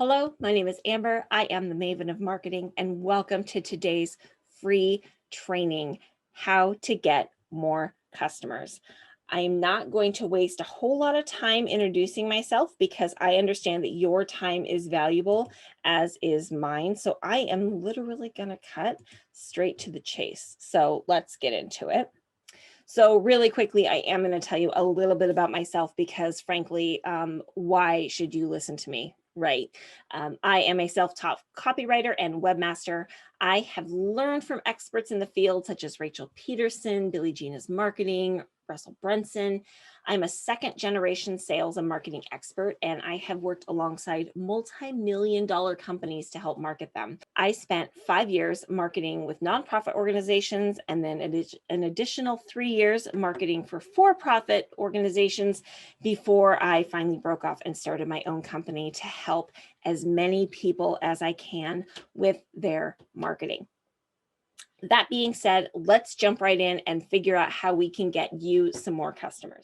Hello, my name is Amber. I am the Maven of Marketing, and welcome to today's free training, How to Get More Customers. I am not going to waste a whole lot of time introducing myself because I understand that your time is valuable, as is mine. So I am literally going to cut straight to the chase. So let's get into it. So really quickly, I am going to tell you a little bit about myself because frankly, why should you listen to me? Right. I am a self-taught copywriter and webmaster. I have learned from experts in the field such as Rachel Pedersen, Billie Jean is Marketing, Russel Brunson. I'm a second generation sales and marketing expert, and I have worked alongside multi-million-dollar companies to help market them. I spent 5 years marketing with nonprofit organizations and then an additional 3 years marketing for for-profit organizations before I finally broke off and started my own company to help as many people as I can with their marketing. That being said, let's jump right in and figure out how we can get you some more customers.